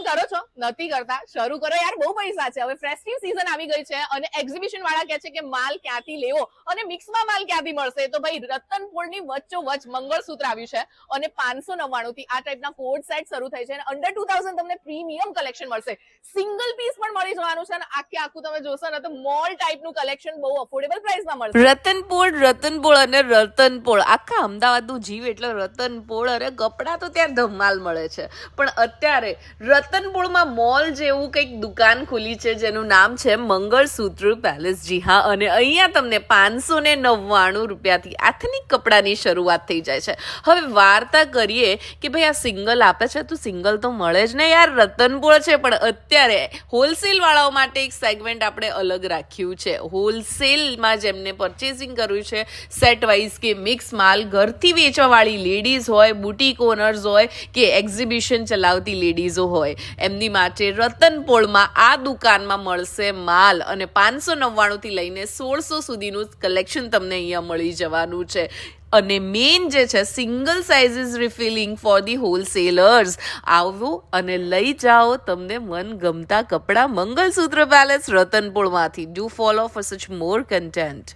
Shopping કરો છો? નથી કરતા? શરૂ કરો યાર, બહુ પૈસા છે. હવે ફેસ્ટિવ સીઝન આવી ગઈ છે અને એક્ઝિબિશન વાળા કહે છે કે માલ ક્યાંથી લેવો અને મિક્સમાં માલ ક્યાંથી મળશે. તો ભાઈ રતનપોળની વચ્ચોવચ્ચ મંગળસૂત્ર આવ્યું છે અને 599 થી આ ટાઈપના કોડ સેટ શરૂ થાય છે અને અંડર 2000 તમને પ્રીમિયમ કલેક્શન મળશે. સિંગલ પીસ પણ મળી જવાનું છે અને આખું તમે જોશો ને તો મોલ ટાઈપનું કલેક્શન બહુ અફોર્ડેબલ પ્રાઇસમાં મળશે. રતનપોળ અને રતનપોળ આખા અમદાવાદનું જીવ એટલે રતનપોળ. અરે કપડાં તો ત્યાં ધમાલ મળે છે, પણ અત્યારે રતનપોળમાં મોલ જેવું કંઈક દુકાન ખુલી છે જેનું નામ છે મંગળસૂત્ર પેલેસ. જી હા, અને અહીંયા તમને 599 રૂપિયાથી એથનિક કપડાની શરૂઆત થઈ જાય છે. હવે વાર્તા કરીએ કે ભાઈ આ સિંગલ આપે છે તો સિંગલ તો મળે જ ને યાર, રતનપોળ છે. પણ અત્યારે હોલસેલ વાળાઓ માટે એક સેગમેન્ટ આપણે અલગ રાખ્યું છે. હોલસેલમાં જેમને પરચેસિંગ કરવું છે સેટ વાઇઝ કે મિક્સ માલ, ઘરથી વેચવાવાળી લેડીઝ હોય, બુટીક ઓનર્સ હોય કે એક્ઝિબિશન ચલાવતી લેડીઝો હોય, એમની માટે રતનપોળમાં આ દુકાનમાં મળશે માલ અને 599 થી લઈને 1600 સુધીનું કલેક્શન તમને અહીંયા મળી જવાનું છે. અને મેઇન જે છે single sizes refilling for the wholesalers. આવો અને લઈ જાઓ તમને મનગમતા કપડાં મંગળસૂત્ર પેલેસ રતનપોળમાંથી. Do follow for such more content.